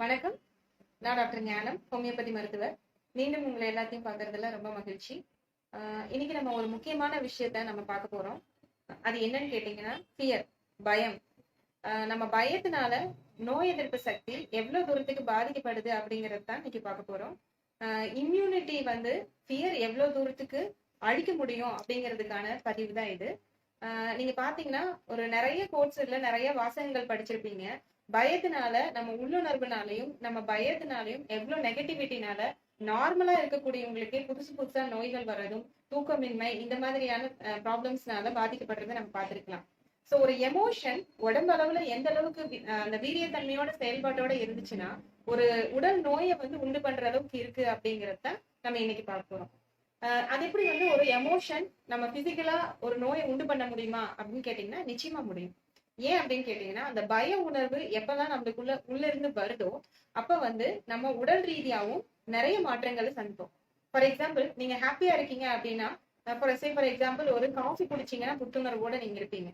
வணக்கம். நான் டாக்டர் ஞானம், ஹோமியோபதி மருத்துவர். மீண்டும் உங்களை எல்லாத்தையும் பார்க்கறதுல ரொம்ப மகிழ்ச்சி. இன்னைக்கு நம்ம ஒரு முக்கியமான விஷயத்த நம்ம பார்க்க போறோம். அது என்னன்னு கேட்டீங்கன்னா ஃபியர், பயம். நம்ம பயத்தினால நோய் எதிர்ப்பு சக்தி எவ்வளவு தூரத்துக்கு பாதிக்கப்படுது அப்படிங்கறது தான் இன்னைக்கு பார்க்க போறோம். இம்யூனிட்டி ஃபியர் எவ்வளவு தூரத்துக்கு அழிக்க முடியும் அப்படிங்கிறதுக்கான பதிவு தான் இது. நீங்க பாத்தீங்கன்னா ஒரு நிறைய கோர்ஸ்ல நிறைய வாசகங்கள் படிச்சிருப்பீங்க. பயத்தினால நம்ம உள்ளுணர்வுனாலையும் நம்ம பயத்தினாலையும் எவ்வளவு நெகட்டிவிட்டினால நார்மலா இருக்கக்கூடியவங்களுக்கே புதுசு புதுசா நோய்கள் வர்றதும் தூக்கமின்மை இந்த மாதிரியான ப்ராப்ளம்ஸ்னால பாதிக்கப்படுறதை நம்ம பார்த்திருக்கலாம். சோ ஒரு எமோஷன் உடம்பு அளவுல எந்த அளவுக்கு அந்த வீரியத்தன்மையோட செயல்பாட்டோட இருந்துச்சுன்னா ஒரு உடல் நோயை உண்டு பண்ற அளவுக்கு இருக்கு அப்படிங்கறத நம்ம இன்னைக்கு பார்க்க போறோம். அது எப்படி ஒரு எமோஷன் நம்ம பிசிக்கலா ஒரு நோயை உண்டு பண்ண முடியுமா அப்படின்னு கேட்டீங்கன்னா நிச்சயமா முடியும். ஏன் அப்படின்னு கேட்டீங்கன்னா அந்த பய உணர்வு எப்பதான் நம்மளுக்குள்ள உள்ள இருந்து வருதோ அப்ப நம்ம உடல் ரீதியாவும் நிறைய மாற்றங்களை சந்திப்போம். ஃபார் எக்ஸாம்பிள், நீங்க ஹாப்பியா இருக்கீங்க அப்படின்னா ஃபார் எக்ஸாம்பிள் ஒரு காஃபி குடிச்சீங்கன்னா புத்துணர்வோட நீங்க இருப்பீங்க.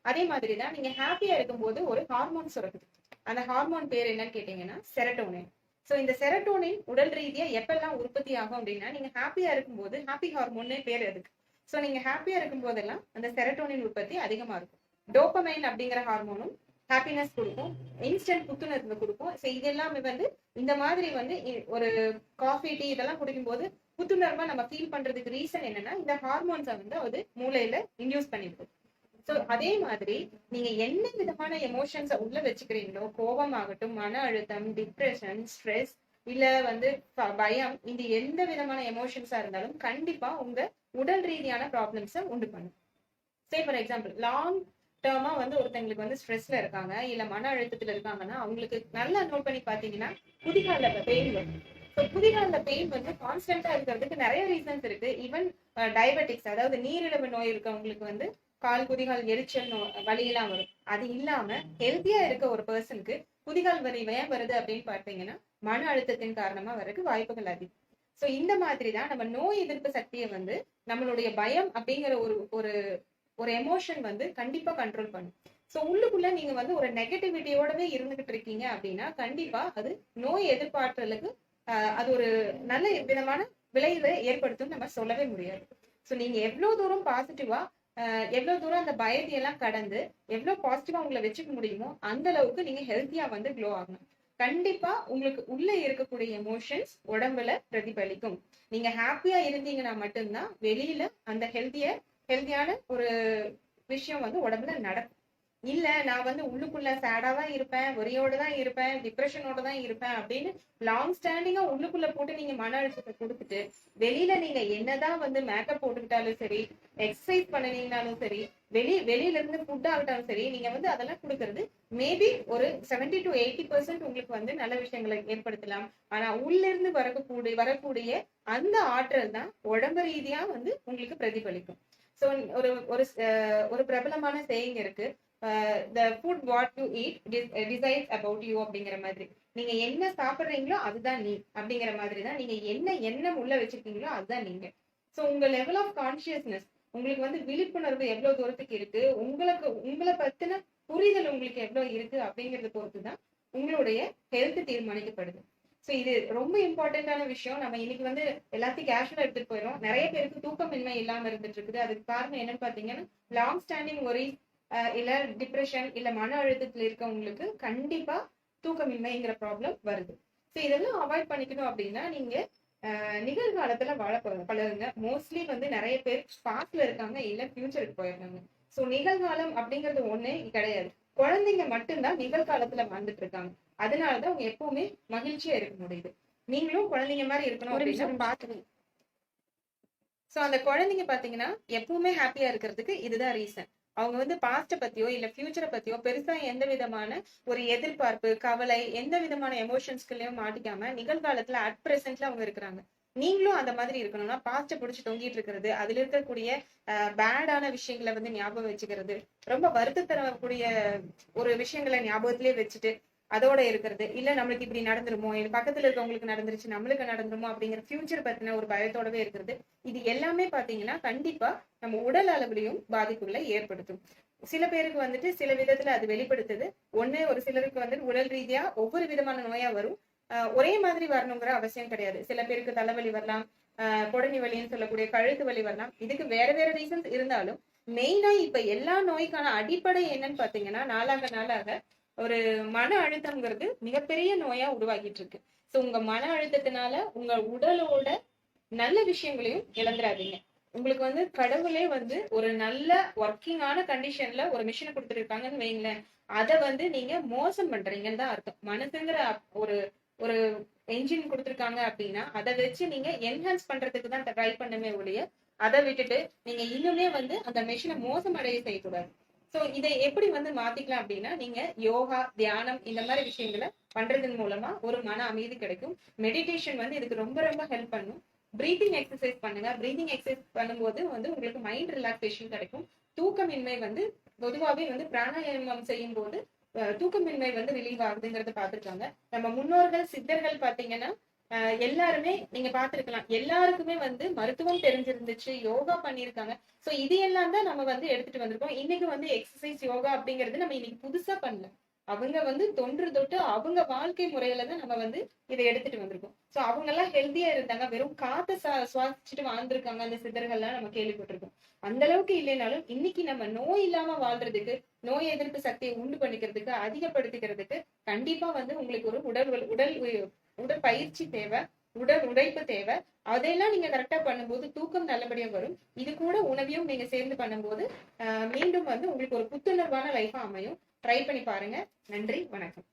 அதே மாதிரிதான் நீங்க ஹாப்பியா இருக்கும்போது ஒரு ஹார்மோன் சுரக்குது. அந்த ஹார்மோன் பேர் என்னன்னு கேட்டீங்கன்னா செரட்டோனின். சோ இந்த செரட்டோனின் உடல் ரீதியா எப்பெல்லாம் உற்பத்தி ஆகும் அப்படின்னா நீங்க ஹாப்பியா இருக்கும்போது ஹாப்பி ஹார்மோன்னே பேர் அதுக்கு. சோ நீங்க ஹாப்பியா இருக்கும் போதெல்லாம் அந்த செரட்டோனின் உற்பத்தி அதிகமா இருக்கும். டோபமைன் அப்படிங்கிற ஹார்மோனும் ஹாப்பினஸ் கொடுக்கும், இன்ஸ்டன்ட் புத்துணர்வு கொடுக்கும். ஸோ இதெல்லாமே இந்த மாதிரி ஒரு காஃபி டீ இதெல்லாம் குடிக்கும் போது புத்துணர்வா நம்ம ஃபீல் பண்றதுக்கு ரீசன் என்னன்னா இந்த ஹார்மோன்ஸை அது மூளையில இன்டியூஸ் பண்ணிருக்கும். சோ அதே மாதிரி நீங்க என்ன விதமான எமோஷன்ஸை உள்ள வச்சுக்கிறீங்களோ, கோபம் ஆகட்டும், மன அழுத்தம், டிப்ரெஷன், ஸ்ட்ரெஸ், இல்ல பயம், இந்த எந்த விதமான எமோஷன்ஸா இருந்தாலும் கண்டிப்பா உங்க உடல் ரீதியான ப்ராப்ளம்ஸை உண்டு பண்ணும். ஃபார் எக்ஸாம்பிள், லாங் டேர்மா ஒருத்தங்களுக்கு ஸ்ட்ரெஸ்ல இருக்காங்க இல்ல மன அழுத்தத்துல இருக்காங்கன்னா அவங்களுக்கு நல்லா நோட் பண்ணி பாத்தீங்கன்னா குதிகால பெயின் வரும். குதிகால பெயின் கான்ஸ்டன்டா இருக்கிறதுக்கு நிறைய ரீசன்ஸ் இருக்கு. ஈவன் டயபெட்டிக்ஸ், அதாவது நீரிழிவு நோய் இருக்கவங்களுக்கு கால் குதிகால் எரிச்சல் வலி எல்லாம் வரும். அது இல்லாம ஹெல்த்தியா இருக்க ஒரு பர்சனுக்கு குதிகால் வலி ஏன் வருது அப்படின்னு பார்த்தீங்கன்னா மன அழுத்தத்தின் காரணமா வர்றதுக்கு வாய்ப்புகள் அதிகம். சோ இந்த மாதிரிதான் நம்ம நோய் எதிர்ப்பு சக்தியை நம்மளுடைய பயம் அப்படிங்கிற ஒரு ஒரு ஒரு எமோஷன் கண்டிப்பா கண்ட்ரோல் பண்ணும். சோ உள்ளுக்குள்ள நீங்க ஒரு நெகட்டிவிட்டியோடவே இருந்துகிட்டு இருக்கீங்க அப்படின்னா கண்டிப்பா அது நோய் எதிர்பார்த்தலுக்கு அது ஒரு நல்ல விதமான விளைவை ஏற்படுத்தும் நம்ம சொல்லவே முடியாது. சோ நீங்க எவ்வளவு தூரம் பாசிட்டிவா எவ்வளவு தூரம் அந்த பயத்தையெல்லாம் கடந்து எவ்வளவு பாசிட்டிவா உங்களை வச்சுக்க முடியுமோ அந்த அளவுக்கு நீங்க ஹெல்த்தியா க்ளோ ஆகணும். கண்டிப்பா உங்களுக்கு உள்ள இருக்கக்கூடிய எமோஷன்ஸ் உடம்புல பிரதிபலிக்கும். நீங்க ஹாப்பியா இருந்தீங்கன்னா மட்டும்தான் வெளியில அந்த ஹெல்த்தியான ஒரு விஷயம் உடம்புல நடக்கும். இல்ல நான் உள்ளுக்குள்ள சேடாதான் இருப்பேன், ஒரியோட தான் இருப்பேன், டிப்ரெஷனோட தான் இருப்பேன் அப்படின்னு லாங் ஸ்டாண்டிங்கா உள்ளுக்குள்ள போட்டு நீங்க மன அழுத்தத்தை கொடுத்துட்டு வெளியில நீங்க என்னதான் மேக்கப் போட்டுக்கிட்டாலும் சரி, எக்ஸசைஸ் பண்ணினீங்கனாலும் சரி, வெளியில இருந்து ஃபுட் ஆகட்டாலும் சரி, நீங்க அதெல்லாம் கொடுக்கறது மேபி ஒரு 70 to 80% உங்களுக்கு நல்ல விஷயங்களை ஏற்படுத்தலாம். ஆனா உள்ள இருந்து வரக்கூடிய அந்த ஆற்றல் தான் உடம்பு ரீதியா உங்களுக்கு பிரதிபலிக்கும். சோ ஒரு பிரபலமான சேயிங் இருக்கு, the food what you eat decides about you அப்படிங்கிற மாதிரி. நீங்க என்ன சாப்பிடுறீங்களோ அதுதான் நீ அப்படிங்கிற மாதிரி தான். நீங்க என்ன எண்ணம் உள்ள வச்சிருக்கீங்களோ அதுதான் நீங்க. சோ உங்க லெவல் ஆஃப் கான்சியஸ்னஸ், உங்களுக்கு விழிப்புணர்வு எவ்வளவு தூரத்துக்கு இருக்கு, உங்களை பத்தின புரிதல் உங்களுக்கு எவ்வளவு இருக்கு அப்படிங்கறத பொறுத்துதான் உங்களுடைய ஹெல்த் தீர்மானிக்கப்படுது. சோ இது ரொம்ப இம்பார்ட்டன்டான விஷயம். நம்ம இன்னைக்கு எல்லாத்தையும் கேஷுவலா எடுத்துட்டு போயிடும். நிறைய பேருக்கு தூக்கமின்மை இல்லாம இருந்துட்டு இருக்குது. அதுக்கு காரணம் என்னன்னு பாத்தீங்கன்னா லாங் ஸ்டாண்டிங் ஒரி இல்ல டிப்ரெஷன் இல்ல மன அழுத்தத்துல இருக்கவங்களுக்கு கண்டிப்பா தூக்கமின்மைங்கிற ப்ராப்ளம் வருது. சோ இதெல்லாம் அவாய்ட் பண்ணிக்கணும் அப்படின்னா நீங்க நிகழ்காலத்துல வாழ பழகுங்க. மோஸ்ட்லி நிறைய பேர் பாஸ்ட்ல இருக்காங்க இல்ல ஃபியூச்சருக்கு போயிருக்காங்க. சோ நிகழ்காலம் அப்படிங்கிறது ஒண்ணே கிடையாது. குழந்தைங்க மட்டும்தான் நிகழ்காலத்துல வாழ்ந்துட்டு இருக்காங்க. அதனாலதான் அவங்க எப்பவுமே மகிழ்ச்சியா இருக்க முடியுது. நீங்களும் குழந்தைங்க மாதிரி இருக்கணும் அப்படின்னு பாத்துக்கணும். சோ அந்த குழந்தைங்க பாத்தீங்கன்னா எப்பவுமே ஹாப்பியா இருக்கிறதுக்கு இதுதான் ரீசன். அவங்க பாஸ்ட பத்தியோ இல்ல ஃபியூச்சரை பத்தியோ பெருசா எந்த விதமான ஒரு எதிர்பார்ப்பு, கவலை, எந்த விதமான எமோஷன்ஸ்களையும் மாட்டிக்காம நிகழ்காலத்துல அட் பிரசன்ட்ல அவங்க இருக்கிறாங்க. நீங்களும் அந்த மாதிரி இருக்கணும்னா பாஸ்ட புடிச்சு தொங்கிட்டு இருக்கிறது, அதுல இருக்கக்கூடிய பேடான விஷயங்களை ஞாபகம் வச்சுக்கிறது, ரொம்ப வருத்த தரக்கூடிய ஒரு விஷயங்களை ஞாபகத்திலேயே வச்சுட்டு அதோட இருக்கிறது, இல்ல நம்மளுக்கு இப்படி நடந்துருமோ, இல்ல பக்கத்துல இருக்கவங்களுக்கு நடந்துருச்சு நம்மளுக்கு நடந்துருமோ அப்படிங்கிற ஃபியூச்சர் பத்தின ஒரு பயத்தோடவே இருக்கிறது. இது எல்லாமே பாத்தீங்கன்னா கண்டிப்பா நம்ம உடல் அளவுலயும் பாதிப்புகளை ஏற்படுத்தும். சில பேருக்கு வந்துட்டு சில விதத்துல அது வெளிப்படுத்துது. ஒண்ணு ஒரு சிலருக்கு வந்துட்டு உடல் ரீதியா ஒவ்வொரு விதமான நோயா வரும். ஒரே மாதிரி வரணுங்கிற அவசியம் கிடையாது. சில பேருக்கு தலைவலி வரலாம், குடனி வலின்னு சொல்லக்கூடிய கழுத்து வலி வரலாம். இதுக்கு வேற வேற ரீசன்ஸ் இருந்தாலும் மெயினா இப்ப எல்லா நோய்க்கான அடிப்படை என்னன்னு பாத்தீங்கன்னா நாளாக நாளாக ஒரு மன அழுத்தம்ங்கிறது மிகப்பெரிய நோயா உருவாகிட்டு இருக்கு. சோ உங்க மன அழுத்தத்தினால உங்க உடலோட நல்ல விஷயங்களையும் இழந்துடாதீங்க. உங்களுக்கு வந்து கடவுளே வந்து ஒரு நல்ல ஒர்க்கிங்கான கண்டிஷன்ல ஒரு மிஷினை கொடுத்துருக்காங்கன்னு வைங்களேன், அதை வந்து நீங்க மோசம் பண்றீங்கன்னு தான் அர்த்தம். மனசுங்கிற ஒரு ஒரு என்ஜின் கொடுத்துருக்காங்க அப்படின்னா அதை வச்சு நீங்க என்ஹான்ஸ் பண்றதுக்கு தான் ட்ரை பண்ணுமே ஒழிய அதை விட்டுட்டு நீங்க இன்னுமே வந்து அந்த மிஷினை மோசமடைய செய்யக்கூடாது. சோ இதை எப்படி வந்து மாத்திக்கலாம் அப்படின்னா, நீங்க யோகா, தியானம் இந்த மாதிரி விஷயங்களை பண்றதன் மூலமா ஒரு மன அமைதி கிடைக்கும். மெடிடேஷன் வந்து இதுக்கு ரொம்ப ரொம்ப ஹெல்ப் பண்ணும். பிரீத்திங் எக்ஸசைஸ் பண்ணுங்க. பிரீத்திங் எக்ஸசைஸ் பண்ணும்போது வந்து உங்களுக்கு மைண்ட் ரிலாக்ஸேஷன் கிடைக்கும். தூக்கமின்மை வந்து பொதுவாகவே வந்து பிராணாயாமம் செய்யும் போது தூக்கமின்மை வந்து ரிலீவ் ஆகுதுங்கிறத பாத்துருக்காங்க. நம்ம முன்னோர்கள் சித்தர்கள் பாத்தீங்கன்னா எல்லாருமே நீங்க பாத்துருக்கலாம், எல்லாருக்குமே வந்து மருத்துவம் தெரிஞ்சிருந்துச்சு, யோகா பண்ணிருக்காங்க. சோ இது எல்லாம் தான் நம்ம வந்து எடுத்துட்டு வந்திருக்கோம். இன்னைக்கு வந்து எக்ஸசைஸ் யோகா அப்படிங்கிறது நம்ம இன்னைக்கு புதுசா பண்ணல. அவங்க வந்து தொன்று தொட்டு அவங்க வாழ்க்கை முறையில தான் நம்ம வந்து இதை எடுத்துட்டு வந்திருக்கோம். சோ அவங்க எல்லாம் ஹெல்த்தியா இருந்தாங்க, வெறும் காத்த சுவாசிச்சுட்டு வாழ்ந்திருக்காங்க அந்த சித்தர்கள்லாம் நம்ம கேள்விப்பட்டிருக்கோம். அந்த அளவுக்கு இல்லைனாலும் இன்னைக்கு நம்ம நோய் இல்லாம வாழ்றதுக்கு, நோய் எதிர்ப்பு சக்தியை உண்டு பண்ணிக்கிறதுக்கு, அதிகப்படுத்திக்கிறதுக்கு கண்டிப்பா வந்து உங்களுக்கு ஒரு உடற்பயிற்சி தேவை, உடல் உழைப்பு தேவை. அதையெல்லாம் நீங்க கரெக்டா பண்ணும்போது தூக்கம் நல்லபடியா வரும். இது கூட உணவையும் நீங்க சேர்ந்து பண்ணும்போது மீண்டும் வந்து உங்களுக்கு ஒரு புத்துணர்வான லைஃபா அமையும். ட்ரை பண்ணி பாருங்க. நன்றி, வணக்கம்.